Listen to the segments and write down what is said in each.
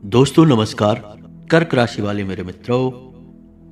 दोस्तों नमस्कार। कर्क राशि वाले मेरे मित्रों,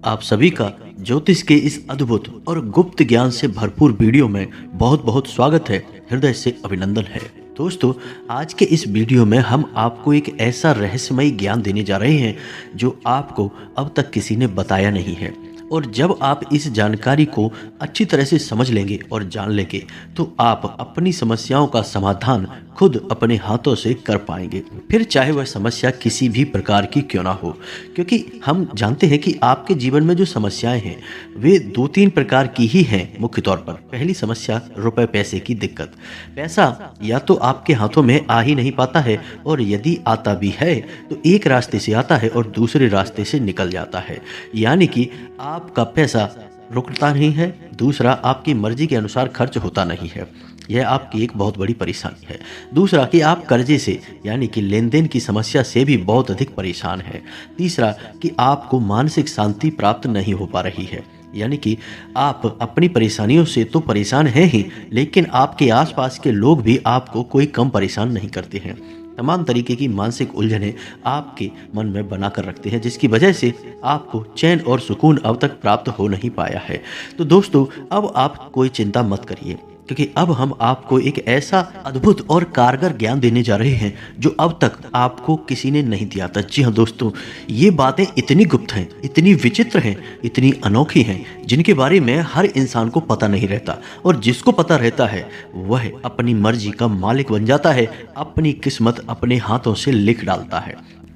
आप सभी का ज्योतिष के इस अद्भुत और गुप्त ज्ञान से भरपूर वीडियो में बहुत बहुत स्वागत है, हृदय से अभिनंदन है। दोस्तों, आज के इस वीडियो में हम आपको एक ऐसा रहस्यमयी ज्ञान देने जा रहे हैं जो आपको अब तक किसी ने बताया नहीं है। और जब आप इस जानकारी को अच्छी तरह से समझ लेंगे और जान लेंगे तो आप अपनी समस्याओं का समाधान खुद अपने हाथों से कर पाएंगे, फिर चाहे वह समस्या किसी भी प्रकार की क्यों ना हो। क्योंकि हम जानते हैं कि आपके जीवन में जो समस्याएं हैं वे दो तीन प्रकार की ही हैं मुख्य तौर पर। पहली समस्या रुपए पैसे की दिक्कत। पैसा या तो आपके हाथों में आ ही नहीं पाता है, और यदि आता भी है तो एक रास्ते से आता है और दूसरे रास्ते से निकल जाता है। यानी कि आपका पैसा रुकता नहीं है, दूसरा आपकी मर्जी के अनुसार खर्च होता नहीं है। यह आपकी एक बहुत बड़ी परेशानी है। दूसरा कि आप कर्जे से यानी कि लेन देन की समस्या से भी बहुत अधिक परेशान हैं। तीसरा कि आपको मानसिक शांति प्राप्त नहीं हो पा रही है, यानी कि आप अपनी परेशानियों से तो परेशान हैं ही, लेकिन आपके आसपास के लोग भी आपको कोई कम परेशान नहीं करते हैं। तमाम तरीके की मानसिक उलझनें आपके मन में बना कर रखते हैं, जिसकी वजह से आपको चैन और सुकून अब तक प्राप्त हो नहीं पाया है। तो दोस्तों, अब आप कोई चिंता मत करिए, क्योंकि अब हम आपको एक ऐसा अद्भुत और कारगर ज्ञान देने जा रहे हैं जो अब तक आपको किसी ने नहीं दिया था। जी हाँ दोस्तों, ये बातें इतनी गुप्त हैं, इतनी विचित्र हैं, इतनी अनोखी हैं, जिनके बारे में हर इंसान को पता नहीं रहता। और जिसको पता रहता है वह अपनी मर्जी का मालिक बन जाता है, अपनी किस्मत अपने हाथों से लिख डालता है।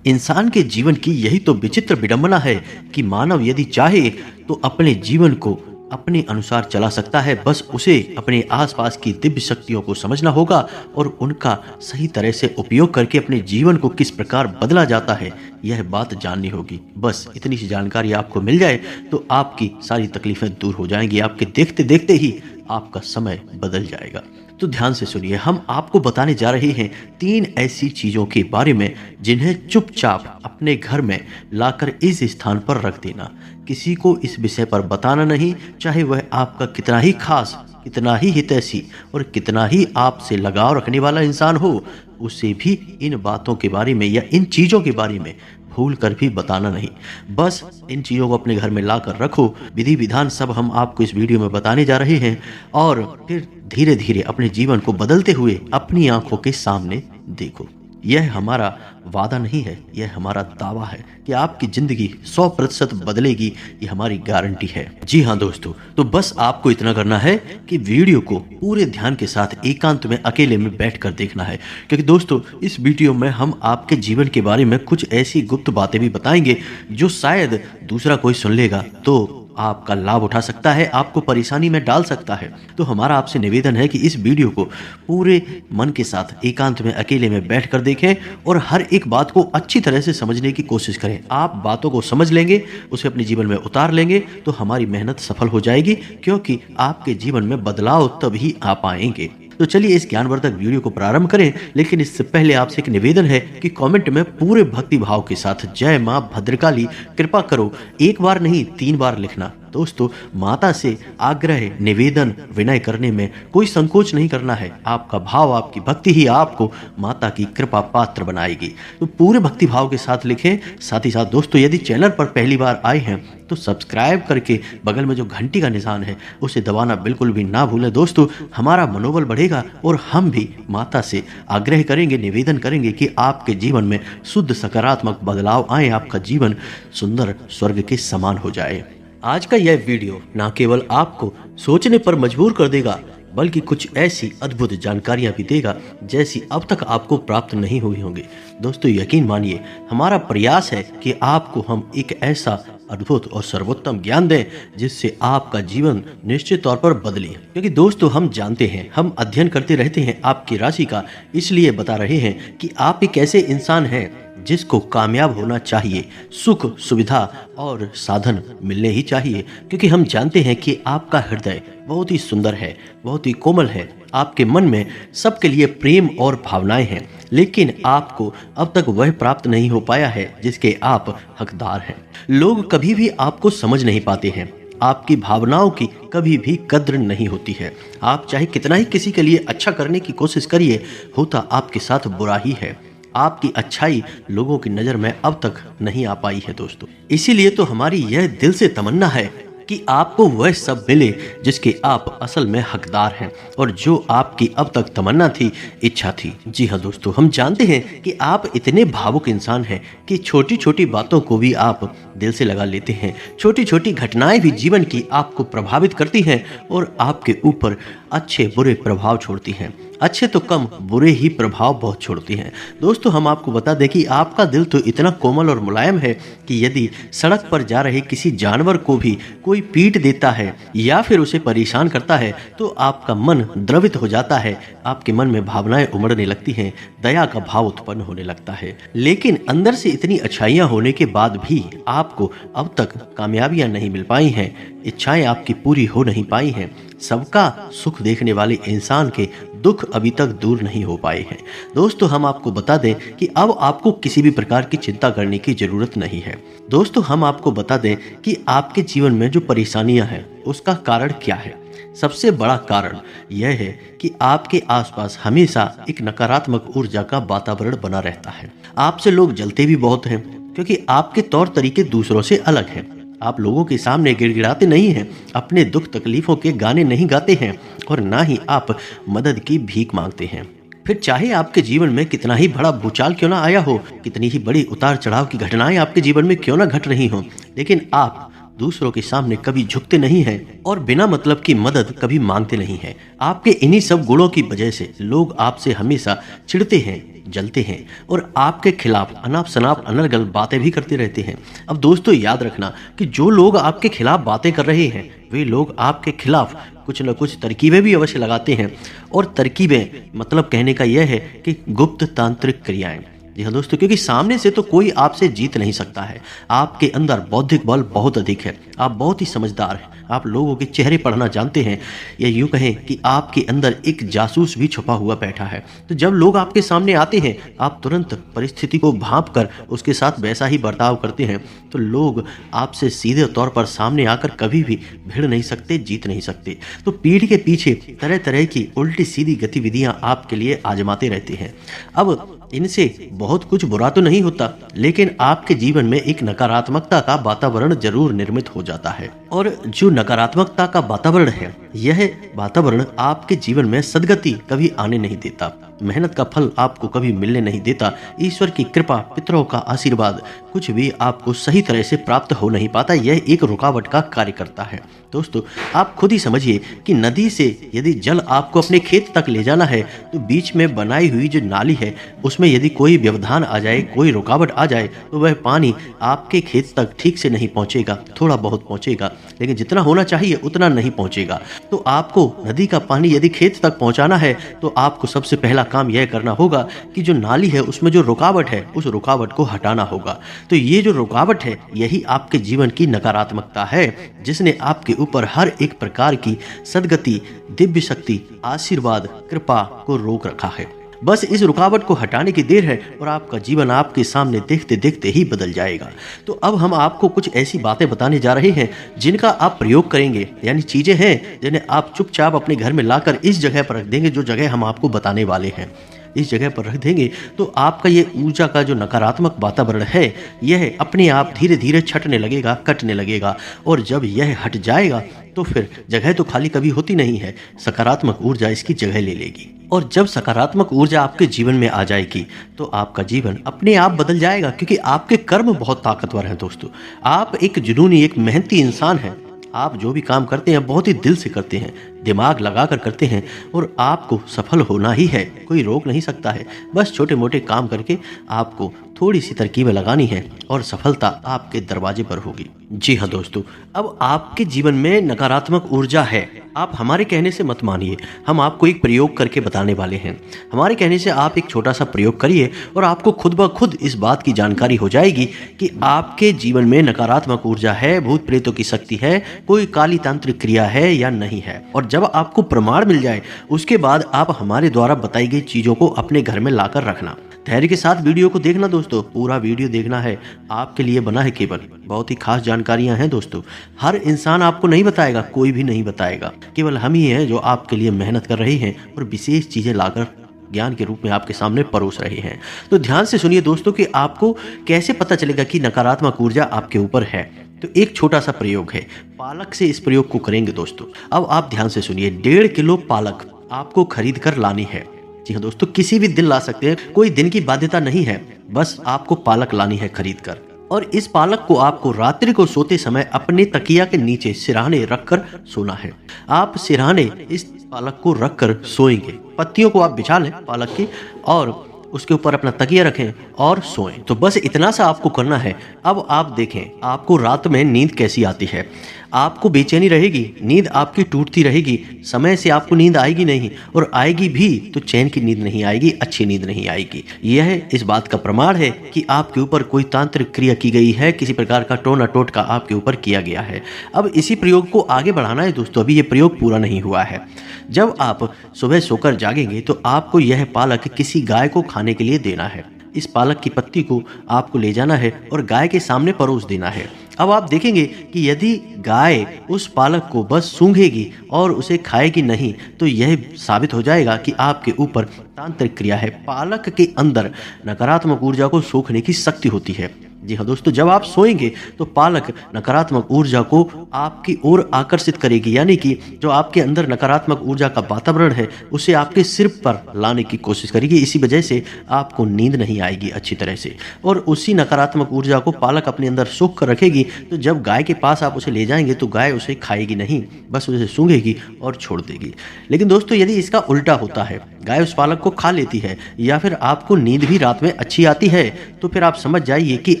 इंसान के जीवन की यही तो विचित्र विडंबना है कि मानव यदि चाहे तो अपने जीवन को अपने अनुसार चला सकता है। बस उसे अपने आसपास की दिव्य शक्तियों को समझना होगा और उनका सही तरह से उपयोग करके अपने जीवन को किस प्रकार बदला जाता है यह बात जाननी होगी। बस इतनी सी जानकारी आपको मिल जाए तो आपकी सारी तकलीफें दूर हो जाएंगी। आपके देखते देखते ही आपका समय बदल जाएगा। तो ध्यान से सुनिए, हम आपको बताने जा रहे हैं 3 ऐसी चीजों के बारे में जिन्हें चुपचाप अपने घर में लाकर इस स्थान पर रख देना। किसी को इस विषय पर बताना नहीं, चाहे वह आपका कितना ही खास, कितना ही हितैषी और कितना ही आपसे लगाव रखने वाला इंसान हो, उसे भी इन बातों के बारे में या इन चीजों के बारे में भूल कर भी बताना नहीं। बस इन चीज़ों को अपने घर में ला कर रखो। विधि विधान सब हम आपको इस वीडियो में बताने जा रहे हैं, और फिर धीरे धीरे अपने जीवन को बदलते हुए अपनी आंखों के सामने देखो। यह हमारा वादा नहीं है, यह हमारा दावा है कि आपकी जिंदगी 100% बदलेगी, ये हमारी गारंटी है। जी हाँ दोस्तों, तो बस आपको इतना करना है कि वीडियो को पूरे ध्यान के साथ एकांत में अकेले में बैठकर देखना है, क्योंकि दोस्तों इस वीडियो में हम आपके जीवन के बारे में कुछ ऐसी गुप्त बातें भी बताएंगे जो शायद दूसरा कोई सुन लेगा तो आपका लाभ उठा सकता है, आपको परेशानी में डाल सकता है। तो हमारा आपसे निवेदन है कि इस वीडियो को पूरे मन के साथ एकांत में अकेले में बैठकर देखें और हर एक बात को अच्छी तरह से समझने की कोशिश करें। आप बातों को समझ लेंगे, उसे अपने जीवन में उतार लेंगे तो हमारी मेहनत सफल हो जाएगी, क्योंकि आपके जीवन में बदलाव तभी आ पाएंगे। तो चलिए इस ज्ञानवर्धक वीडियो को प्रारंभ करें, लेकिन इससे पहले आपसे एक निवेदन है कि कमेंट में पूरे भक्ति भाव के साथ जय मां भद्रकाली कृपा करो 1 बार नहीं 3 बार लिखना। दोस्तों, माता से आग्रह, निवेदन, विनय करने में कोई संकोच नहीं करना है। आपका भाव, आपकी भक्ति ही आपको माता की कृपा पात्र बनाएगी। तो पूरे भक्ति भाव के साथ लिखें। साथ ही साथ दोस्तों, यदि चैनल पर पहली बार आए हैं तो सब्सक्राइब करके बगल में जो घंटी का निशान है उसे दबाना बिल्कुल भी ना भूलें। दोस्तों, हमारा मनोबल बढ़ेगा और हम भी माता से आग्रह करेंगे, निवेदन करेंगे कि आपके जीवन में शुद्ध सकारात्मक बदलाव आए, आपका जीवन सुंदर स्वर्ग के समान हो जाए। आज का यह वीडियो ना केवल आपको सोचने पर मजबूर कर देगा, बल्कि कुछ ऐसी अद्भुत जानकारियां भी देगा जैसी अब तक आपको प्राप्त नहीं हुई होंगी। दोस्तों, यकीन मानिए, हमारा प्रयास है कि आपको हम एक ऐसा अद्भुत और सर्वोत्तम ज्ञान दें जिससे आपका जीवन निश्चित तौर पर बदले। क्योंकि दोस्तों, हम जानते हैं, हम अध्ययन करते रहते हैं आपकी राशि का, इसलिए बता रहे हैं कि आप एक ऐसे इंसान हैं जिसको कामयाब होना चाहिए, सुख, सुविधा और साधन मिलने ही चाहिए। क्योंकि हम जानते हैं कि आपका हृदय बहुत ही सुंदर है, बहुत ही कोमल है। आपके मन में सबके लिए प्रेम और भावनाएं हैं, लेकिन आपको अब तक वह प्राप्त नहीं हो पाया है जिसके आप हकदार हैं। लोग कभी भी आपको समझ नहीं पाते हैं, आपकी भावनाओं की कभी भी कद्र नहीं होती है। आप चाहे कितना ही किसी के लिए अच्छा करने की कोशिश करिए, होता आपके साथ बुरा ही है। आपकी अच्छाई लोगों की नज़र में अब तक नहीं आ पाई है दोस्तों। इसीलिए तो हमारी यह दिल से तमन्ना है कि आपको वह सब मिले जिसके आप असल में हकदार हैं और जो आपकी अब तक तमन्ना थी, इच्छा थी। जी हाँ दोस्तों, हम जानते हैं कि आप इतने भावुक इंसान हैं कि छोटी छोटी बातों को भी आप दिल से लगा लेते हैं। छोटी छोटी घटनाएं भी जीवन की आपको प्रभावित करती हैं और आपके ऊपर अच्छे बुरे प्रभाव छोड़ती हैं। अच्छे तो कम, बुरे ही प्रभाव बहुत छोड़ती हैं। दोस्तों, हम आपको बता दें कि आपका दिल तो इतना कोमल और मुलायम है कि यदि सड़क पर जा रहे किसी जानवर को भी कोई पीट देता है या फिर उसे परेशान करता है तो आपका मन द्रवित हो जाता है, आपके मन में भावनाएं उमड़ने लगती हैं, दया का भाव उत्पन्न होने लगता है। लेकिन अंदर से इतनी अच्छाइयां होने के बाद भी आपको अब तक कामयाबियां नहीं मिल पाई हैं, इच्छाएं आपकी पूरी हो नहीं पाई हैं। सबका सुख देखने वाले इंसान के दुख अभी तक दूर नहीं हो पाए हैं। दोस्तों, हम आपको बता दें कि अब आपको किसी भी प्रकार की चिंता करने की जरूरत नहीं है। दोस्तों, हम आपको बता दें कि आपके जीवन में जो परेशानियां हैं उसका कारण क्या है। सबसे बड़ा कारण यह है कि आपके आसपास हमेशा एक नकारात्मक ऊर्जा का वातावरण बना रहता है। आपसे लोग जलते भी बहुत हैं क्योंकि आपके तौर तरीके दूसरों से अलग हैं। आप लोगों के सामने गिड़गिड़ाते नहीं हैं, अपने दुख तकलीफों के गाने नहीं गाते हैं और ना ही आप मदद की भीख मांगते हैं। फिर चाहे आपके जीवन में कितना ही बड़ा भूचाल क्यों ना आया हो, कितनी ही बड़ी उतार चढ़ाव की घटनाएं आपके जीवन में क्यों ना घट रही हो, लेकिन आप दूसरों के सामने कभी झुकते नहीं हैं और बिना मतलब की मदद कभी मांगते नहीं हैं। आपके इन्हीं सब गुणों की वजह से लोग आपसे हमेशा चिढ़ते हैं, जलते हैं और आपके खिलाफ अनाप शनाप अनर्गल बातें भी करते रहते हैं। अब दोस्तों, याद रखना कि जो लोग आपके खिलाफ बातें कर रहे हैं वे लोग आपके खिलाफ कुछ न कुछ तरकीबें भी अवश्य लगाते हैं। और तरकीबें मतलब कहने का यह है कि गुप्त तांत्रिक क्रियाएं। जी हाँ दोस्तों, क्योंकि सामने से तो कोई आपसे जीत नहीं सकता है। आपके अंदर बौद्धिक बल बहुत अधिक है, आप बहुत ही समझदार हैं, आप लोगों के चेहरे पढ़ना जानते हैं, या यूं कहें कि आपके अंदर एक जासूस भी छुपा हुआ बैठा है। तो जब लोग आपके सामने आते हैं आप तुरंत परिस्थिति को भांप कर उसके साथ वैसा ही बर्ताव करते हैं। तो लोग आपसे सीधे तौर पर सामने आकर कभी भी भिड़ नहीं सकते, जीत नहीं सकते। तो पीठ के पीछे तरह तरह की उल्टी सीधी गतिविधियां आपके लिए आजमाते रहते हैं। अब इनसे बहुत कुछ बुरा तो नहीं होता, लेकिन आपके जीवन में एक नकारात्मकता का वातावरण जरूर निर्मित हो जाता है। और जो नकारात्मकता का वातावरण है, यह वातावरण आपके जीवन में सद्गति कभी आने नहीं देता, मेहनत का फल आपको कभी मिलने नहीं देता, ईश्वर की कृपा, पितरों का आशीर्वाद, कुछ भी आपको सही तरह से प्राप्त हो नहीं पाता। यह एक रुकावट का कार्य करता है। दोस्तों, आप खुद ही समझिए कि नदी से यदि जल आपको अपने खेत तक ले जाना है तो बीच में बनाई हुई जो नाली है उसमें यदि कोई व्यवधान आ जाए, कोई रुकावट आ जाए तो वह पानी आपके खेत तक ठीक से नहीं पहुंचेगा। थोड़ा बहुत पहुंचेगा, लेकिन जितना होना चाहिए उतना नहीं पहुंचेगा। तो आपको नदी का पानी यदि खेत तक पहुंचाना है तो आपको सबसे पहला काम यह करना होगा कि जो नाली है उसमें जो रुकावट है उस रुकावट को हटाना होगा। तो ये जो रुकावट है यही आपके जीवन की नकारात्मकता है, जिसने आपके ऊपर हर एक प्रकार की सद्गति, दिव्य शक्ति, आशीर्वाद, कृपा को रोक रखा है। बस इस रुकावट को हटाने की देर है और आपका जीवन आपके सामने देखते देखते ही बदल जाएगा। तो अब हम आपको कुछ ऐसी बातें बताने जा रहे हैं जिनका आप प्रयोग करेंगे, यानी चीजें हैं जिन्हें आप चुपचाप अपने घर में लाकर इस जगह पर रख देंगे। जो जगह हम आपको बताने वाले हैं इस जगह पर रख देंगे तो आपका ये ऊर्जा का जो नकारात्मक वातावरण है यह अपने आप धीरे धीरे छटने लगेगा, कटने लगेगा। और जब यह हट जाएगा तो फिर जगह तो खाली कभी होती नहीं है, सकारात्मक ऊर्जा इसकी जगह ले लेगी। और जब सकारात्मक ऊर्जा आपके जीवन में आ जाएगी तो आपका जीवन अपने आप बदल जाएगा, क्योंकि आपके कर्म बहुत ताकतवर हैं। दोस्तों, आप एक जुनूनी, एक मेहनती इंसान हैं। आप जो भी काम करते हैं बहुत ही दिल से करते हैं, दिमाग लगाकर करते हैं और आपको सफल होना ही है, कोई रोक नहीं सकता है। बस छोटे मोटे काम करके आपको थोड़ी सी तरकीबें लगानी है और सफलता आपके दरवाजे पर होगी। जी हाँ दोस्तों, अब आपके जीवन में नकारात्मक ऊर्जा है, आप हमारे कहने से मत मानिए, हम आपको एक प्रयोग करके बताने वाले हैं। हमारे कहने से आप एक छोटा सा प्रयोग करिए और आपको खुद ब खुद इस बात की जानकारी हो जाएगी कि आपके जीवन में नकारात्मक ऊर्जा है, भूत प्रेतों की शक्ति है, कोई काली तांत्रिक क्रिया है या नहीं है। और जब आपको प्रमाण मिल जाए उसके बाद आप हमारे द्वारा बताई गई चीज़ों को अपने घर में लाकर रखना। धैर्य के साथ वीडियो को देखना दोस्तों, पूरा वीडियो देखना है, आपके लिए बना है केवल। बहुत ही खास जानकारियां हैं दोस्तों, हर इंसान आपको नहीं बताएगा, कोई भी नहीं बताएगा, केवल हम ही हैं जो आपके लिए मेहनत कर रहे हैं और विशेष चीज़ें लाकर ज्ञान के रूप में आपके सामने परोस रहे हैं। तो ध्यान से सुनिए दोस्तों कि आपको कैसे पता चलेगा कि नकारात्मक ऊर्जा आपके ऊपर है। तो एक छोटा सा प्रयोग है, पालक से इस प्रयोग को करेंगे दोस्तों। अब आप ध्यान से सुनिए, 1.5 किलो पालक आपको खरीद कर लानी है। जी हाँ दोस्तों, किसी भी दिन ला सकते हैं, कोई दिन की बाध्यता नहीं है, बस आपको पालक लानी है खरीद कर। और इस पालक को आपको रात्रि को सोते समय अपने तकिया के नीचे सिरहाने रखकर सोना है। आप सिरहाने इस पालक को रखकर सोएंगे, पत्तियों को आप बिछा लें पालक की और उसके ऊपर अपना तकिया रखें और सोएं। तो बस इतना सा आपको करना है। अब आप देखें आपको रात में नींद कैसी आती है। आपको बेचैनी रहेगी, नींद आपकी टूटती रहेगी, समय से आपको नींद आएगी नहीं, और आएगी भी तो चैन की नींद नहीं आएगी, अच्छी नींद नहीं आएगी। यह इस बात का प्रमाण है कि आपके ऊपर कोई तांत्रिक क्रिया की गई है, किसी प्रकार का टोना टोटका आपके ऊपर किया गया है। अब इसी प्रयोग को आगे बढ़ाना है दोस्तों, अभी ये प्रयोग पूरा नहीं हुआ है। जब आप सुबह सोकर जागेंगे तो आपको यह पालक किसी गाय को खाने के लिए देना है। इस पालक की पत्ती को आपको ले जाना है और गाय के सामने परोस देना है। अब आप देखेंगे कि यदि गाय उस पालक को बस सूंघेगी और उसे खाएगी नहीं, तो यह साबित हो जाएगा कि आपके ऊपर तांत्रिक क्रिया है। पालक के अंदर नकारात्मक ऊर्जा को सोखने की शक्ति होती है। जी हाँ दोस्तों, जब आप सोएंगे तो पालक नकारात्मक ऊर्जा को आपकी ओर आकर्षित करेगी, यानी कि जो आपके अंदर नकारात्मक ऊर्जा का वातावरण है उसे आपके सिर पर लाने की कोशिश करेगी। इसी वजह से आपको नींद नहीं आएगी अच्छी तरह से, और उसी नकारात्मक ऊर्जा को पालक अपने अंदर सोख कर रखेगी। तो जब गाय के पास आप उसे ले जाएंगे तो गाय उसे खाएगी नहीं, बस उसे सूंघेगी और छोड़ देगी। लेकिन दोस्तों, यदि इसका उल्टा होता है, गाय उस पालक को खा लेती है या फिर आपको नींद भी रात में अच्छी आती है, तो फिर आप समझ जाइए कि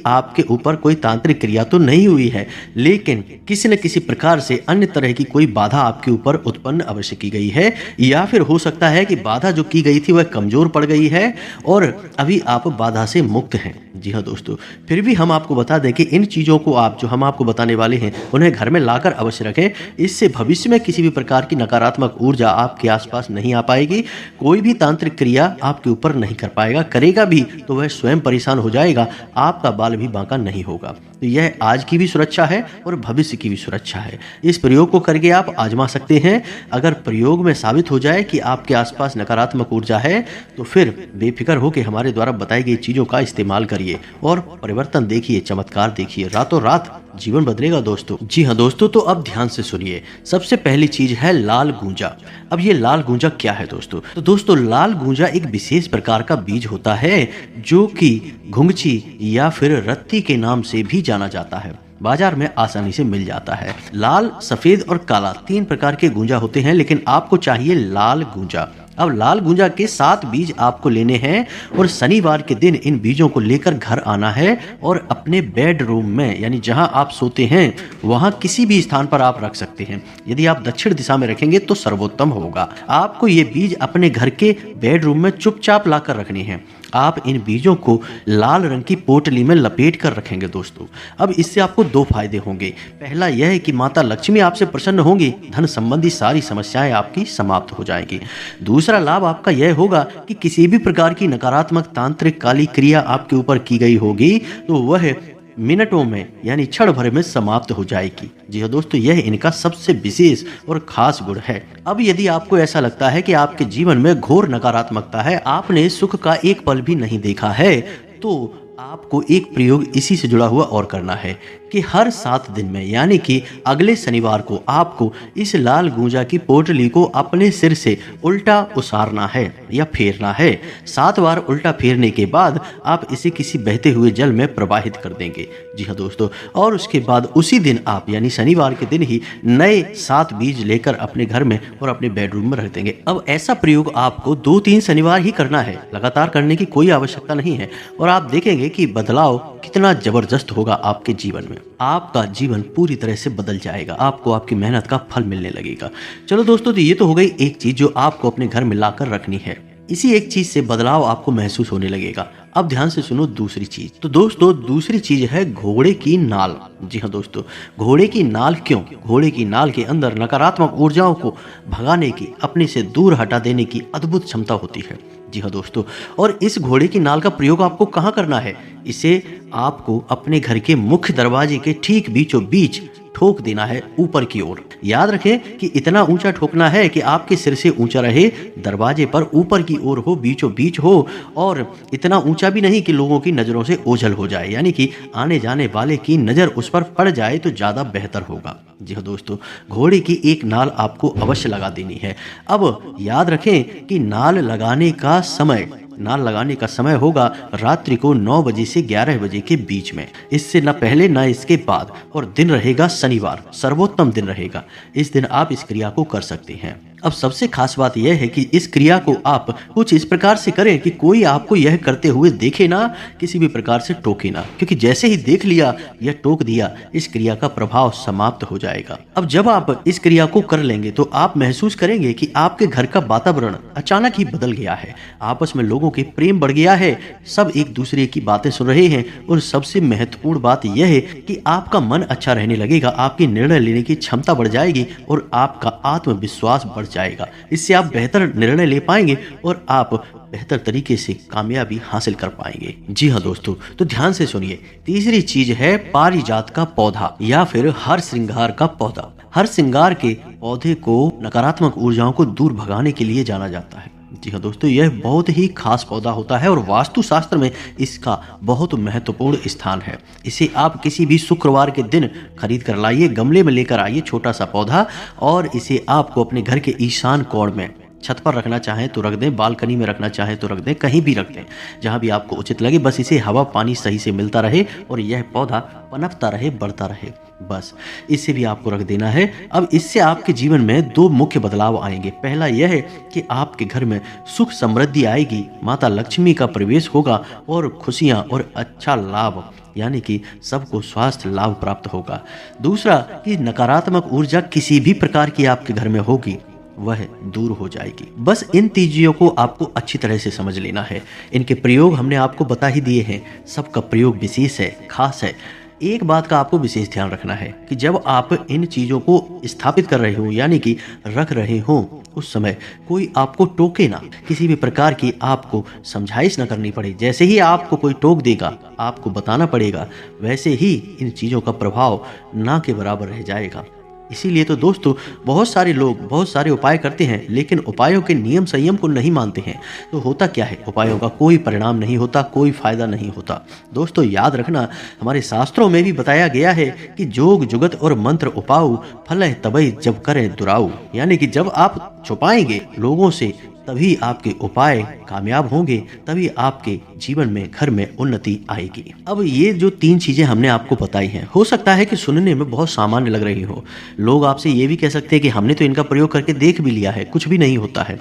आपके ऊपर कोई तांत्रिक क्रिया तो नहीं हुई है, लेकिन किसी न किसी प्रकार से अन्य तरह की कोई बाधा आपके ऊपर उत्पन्न अवश्य की गई है। या फिर हो सकता है कि बाधा जो की गई थी वह कमजोर पड़ गई है और अभी आप बाधा से मुक्त हैं। जी हाँ दोस्तों, फिर भी हम आपको बता दें कि इन चीज़ों को आप जो हम आपको बताने वाले हैं उन्हें घर में लाकर अवश्य रखें। इससे भविष्य में किसी भी प्रकार की नकारात्मक ऊर्जा आपके आसपास नहीं आ पाएगी। कोई भी तांत्रिक क्रिया आपके ऊपर नहीं कर पाएगा, करेगा भी तो वह स्वयं परेशान हो जाएगा, आपका बाल भी बांका नहीं होगा। तो यह आज की भी सुरक्षा है और भविष्य की भी सुरक्षा है। इस प्रयोग को करके आप आजमा सकते हैं। अगर प्रयोग में साबित हो जाए कि आपके आसपास नकारात्मक ऊर्जा है तो फिर बेफिक्र होकर हमारे द्वारा बताई गई चीज़ों का इस्तेमाल करिए और परिवर्तन देखिए, चमत्कार देखिए, रातों रात जीवन बदलेगा दोस्तों। जी हाँ दोस्तों, तो अब ध्यान से सुनिए। सबसे पहली चीज है लाल गूंजा। अब ये लाल गूंजा क्या है दोस्तों? तो दोस्तों, लाल गूंजा एक विशेष प्रकार का बीज होता है जो कि घुंघची या फिर रत्ती के नाम से भी जाना जाता है। बाजार में आसानी से मिल जाता है। लाल, सफेद और काला 3 प्रकार के गूंजा होते हैं, लेकिन आपको चाहिए लाल गूंजा। अब लाल गूंजा के 7 बीज आपको लेने हैं और शनिवार के दिन इन बीजों को लेकर घर आना है और अपने बेडरूम में, यानी जहां आप सोते हैं वहां किसी भी स्थान पर आप रख सकते हैं। यदि आप दक्षिण दिशा में रखेंगे तो सर्वोत्तम होगा। आपको ये बीज अपने घर के बेडरूम में चुपचाप लाकर रखने हैं। आप इन बीजों को लाल रंग की पोटली में लपेट कर रखेंगे दोस्तों। अब इससे आपको 2 फायदे होंगे। पहला यह है कि माता लक्ष्मी आपसे प्रसन्न होंगी, धन संबंधी सारी समस्याएं आपकी समाप्त हो जाएंगी। दूसरा लाभ आपका यह होगा कि किसी भी प्रकार की नकारात्मक तांत्रिक काली क्रिया आपके ऊपर की गई होगी तो वह मिनटों में, यानी क्षण भर में समाप्त हो जाएगी। जी हाँ दोस्तों, यह इनका सबसे विशेष और खास गुण है। अब यदि आपको ऐसा लगता है कि आपके जीवन में घोर नकारात्मकता है, आपने सुख का एक पल भी नहीं देखा है, तो आपको एक प्रयोग इसी से जुड़ा हुआ और करना है कि हर 7 दिन में, यानी कि अगले शनिवार को आपको इस लाल गूंजा की पोटली को अपने सिर से उल्टा उसारना है या फेरना है। 7 बार उल्टा फेरने के बाद आप इसे किसी बहते हुए जल में प्रवाहित कर देंगे। जी हाँ दोस्तों, और उसके बाद उसी दिन आप, यानी शनिवार के दिन ही, नए 7 बीज लेकर अपने घर में और अपने बेडरूम में रख देंगे। अब ऐसा प्रयोग आपको 2-3 शनिवार ही करना है, लगातार करने की कोई आवश्यकता नहीं है, और आप देखेंगे कि बदलाव कितना जबरदस्त होगा आपके जीवन में। आपका जीवन पूरी तरह से बदल जाएगा, आपको आपकी मेहनत का फल मिलने लगेगा। चलो दोस्तों, तो ये तो हो गई एक चीज जो आपको अपने घर में लाकर रखनी है। इसी एक चीज से बदलाव आपको महसूस होने लगेगा। अब ध्यान से सुनो दूसरी चीज। तो दोस्तों, दूसरी चीज है घोड़े की नाल। जी हाँ दोस्तों, घोड़े की नाल क्यों? घोड़े की नाल के अंदर नकारात्मक ऊर्जाओं को भगाने की, अपने से दूर हटा देने की अद्भुत क्षमता होती है। जी हाँ दोस्तों, और इस घोड़े की नाल का प्रयोग आपको कहाँ करना है? इसे आपको अपने घर के मुख्य दरवाजे के ठीक बीचों बीच ठोक देना है ऊपर की ओर। याद रखें कि इतना ऊंचा ठोकना है कि आपके सिर से ऊंचा रहे, दरवाजे पर ऊपर की ओर हो, बीचों बीच हो, और इतना ऊंचा भी नहीं कि लोगों की नज़रों से ओझल हो जाए, यानी कि आने जाने वाले की नज़र उस पर पड़ जाए तो ज़्यादा बेहतर होगा। जी हाँ दोस्तों, घोड़े की एक नाल आपको अवश्य लगा देनी है। अब याद रखें कि नाल लगाने का समय होगा रात्रि को 9 बजे से 11 बजे के बीच में, इससे न पहले न इसके बाद, और दिन रहेगा शनिवार, सर्वोत्तम दिन रहेगा। इस दिन आप इस क्रिया को कर सकते हैं। अब सबसे खास बात यह है कि इस क्रिया को आप कुछ इस प्रकार से करें कि कोई आपको यह करते हुए देखे ना, किसी भी प्रकार से टोके ना, क्योंकि जैसे ही देख लिया या टोक दिया, इस क्रिया का प्रभाव समाप्त हो जाएगा। अब जब आप इस क्रिया को कर लेंगे तो आप महसूस करेंगे कि आपके घर का वातावरण अचानक ही बदल गया है, आपस में लोगों के प्रेम बढ़ गया है, सब एक दूसरे की बातें सुन रहे हैं, और सबसे महत्वपूर्ण बात यह है कि आपका मन अच्छा रहने लगेगा, आपकी निर्णय लेने की क्षमता बढ़ जाएगी और आपका आत्मविश्वास बढ़ जाएगा। इससे आप बेहतर निर्णय ले पाएंगे और आप बेहतर तरीके से कामयाबी हासिल कर पाएंगे। जी हाँ दोस्तों, तो ध्यान से सुनिए। तीसरी चीज है पारिजात का पौधा या फिर हर श्रृंगार का पौधा। हर श्रृंगार के पौधे को नकारात्मक ऊर्जाओं को दूर भगाने के लिए जाना जाता है। जी हाँ दोस्तों, यह बहुत ही खास पौधा होता है और वास्तुशास्त्र में इसका बहुत महत्वपूर्ण स्थान है। इसे आप किसी भी शुक्रवार के दिन खरीद कर लाइए, गमले में लेकर आइए छोटा सा पौधा, और इसे आपको अपने घर के ईशान कोण में, छत पर रखना चाहें तो रख दें, बालकनी में रखना चाहें तो रख दें, कहीं भी रख दें, जहां भी आपको उचित लगे। बस इसे हवा पानी सही से मिलता रहे और यह पौधा पनपता रहे, बढ़ता रहे, बस इसे भी आपको रख देना है। अब इससे आपके जीवन में 2 मुख्य बदलाव आएंगे। पहला यह है कि आपके घर में सुख समृद्धि आएगी, माता लक्ष्मी का प्रवेश होगा और खुशियां और अच्छा लाभ, यानी कि सबको स्वास्थ्य लाभ प्राप्त होगा। दूसरा कि नकारात्मक ऊर्जा किसी भी प्रकार की आपके घर में होगी, वह दूर हो जाएगी। बस इन चीजों को आपको अच्छी तरह से समझ लेना है। इनके प्रयोग हमने आपको बता ही दिए हैं, सबका प्रयोग विशेष है, खास है। एक बात का आपको विशेष ध्यान रखना है कि जब आप इन चीज़ों को स्थापित कर रहे हो, यानी कि रख रहे हो, उस समय कोई आपको टोके ना, किसी भी प्रकार की आपको समझाइश ना करनी पड़े। जैसे ही आपको कोई टोक देगा, आपको बताना पड़ेगा, वैसे ही इन चीज़ों का प्रभाव ना के बराबर रह जाएगा। इसीलिए तो दोस्तों बहुत सारे लोग बहुत सारे उपाय करते हैं, लेकिन उपायों के नियम संयम को नहीं मानते हैं। तो होता क्या है, उपायों का कोई परिणाम नहीं होता, कोई फायदा नहीं होता। दोस्तों याद रखना, हमारे शास्त्रों में भी बताया गया है कि जोग जुगत और मंत्र उपाऊ फल तबई जब करें दुराऊ, यानी कि जब आप छुपाएंगे लोगों से तभी आपके उपाय कामयाब होंगे, तभी आपके जीवन में घर में उन्नति आएगी। अब ये जो 3 चीजें हमने आपको बताई हैं, हो सकता है कि सुनने में बहुत सामान्य लग रही हो। लोग आपसे ये भी कह सकते हैं कि हमने तो इनका प्रयोग करके देख भी लिया है, कुछ भी नहीं होता है।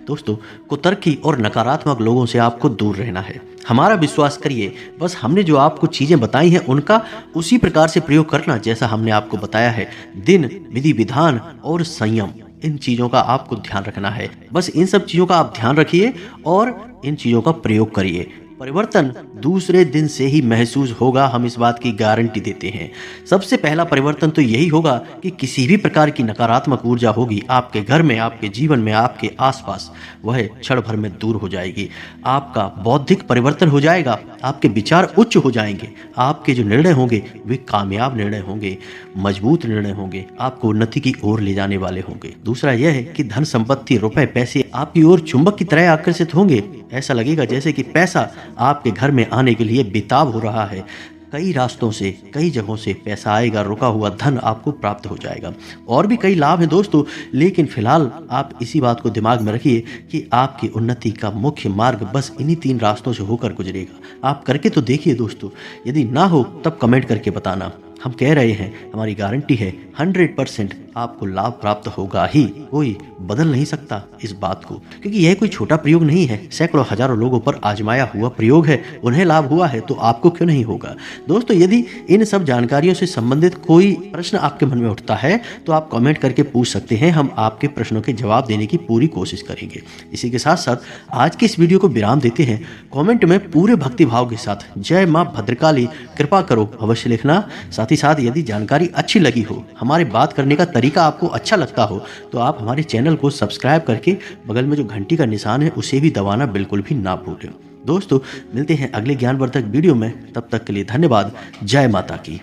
दोस्तों कुतर्की और नकारात्मक लोगों से आपको दूर रहना है। हमारा विश्वास करिए, बस हमने जो आपको चीजें बताई हैं उनका उसी प्रकार से प्रयोग करना जैसा हमने आपको बताया है। दिन, विधि विधान और संयम, इन चीज़ों का आपको ध्यान रखना है। बस इन सब चीज़ों का आप ध्यान रखिए और इन चीज़ों का प्रयोग करिए। परिवर्तन दूसरे दिन से ही महसूस होगा, हम इस बात की गारंटी देते हैं। सबसे पहला परिवर्तन तो यही होगा कि किसी भी प्रकार की नकारात्मक ऊर्जा होगी आपके घर में, आपके जीवन में, आपके आसपास, वह क्षण भर में दूर हो जाएगी। आपका बौद्धिक परिवर्तन हो जाएगा, आपके विचार उच्च हो जाएंगे, आपके जो निर्णय होंगे वे कामयाब निर्णय होंगे, मजबूत निर्णय होंगे, आपको उन्नति की ओर ले जाने वाले होंगे। दूसरा यह है कि धन संपत्ति, रुपए, पैसे आपकी ओर चुंबक की तरह आकर्षित होंगे। ऐसा लगेगा जैसे कि पैसा आपके घर में आने के लिए बेताब हो रहा है। कई रास्तों से, कई जगहों से पैसा आएगा, रुका हुआ धन आपको प्राप्त हो जाएगा। और भी कई लाभ हैं दोस्तों, लेकिन फिलहाल आप इसी बात को दिमाग में रखिए कि आपकी उन्नति का मुख्य मार्ग बस इन्हीं 3 रास्तों से होकर गुजरेगा। आप करके तो देखिए दोस्तों, यदि ना हो तब कमेंट करके बताना। हम कह रहे हैं, हमारी गारंटी है 100% आपको लाभ प्राप्त होगा ही, कोई बदल नहीं सकता इस बात को, क्योंकि यह कोई छोटा प्रयोग नहीं है, सैकड़ों हजारों लोगों पर आजमाया हुआ प्रयोग है। उन्हें लाभ हुआ है तो आपको क्यों नहीं होगा। दोस्तों यदि इन सब जानकारियों से संबंधित कोई प्रश्न आपके मन में उठता है तो आप कमेंट करके पूछ सकते हैं, हम आपके प्रश्नों के जवाब देने की पूरी कोशिश करेंगे। इसी के साथ साथ आज के इस वीडियो को विराम देते हैं। कमेंट में पूरे भक्तिभाव के साथ जय माँ भद्रकाली कृपा करो अवश्य लिखना। साथ ही साथ यदि जानकारी अच्छी लगी हो, हमारे बात करने का तरीका आपको अच्छा लगता हो, तो आप हमारे चैनल को सब्सक्राइब करके बगल में जो घंटी का निशान है उसे भी दबाना बिल्कुल भी ना भूलें। दोस्तों मिलते हैं अगले ज्ञानवर्धक वीडियो में, तब तक के लिए धन्यवाद। जय माता की।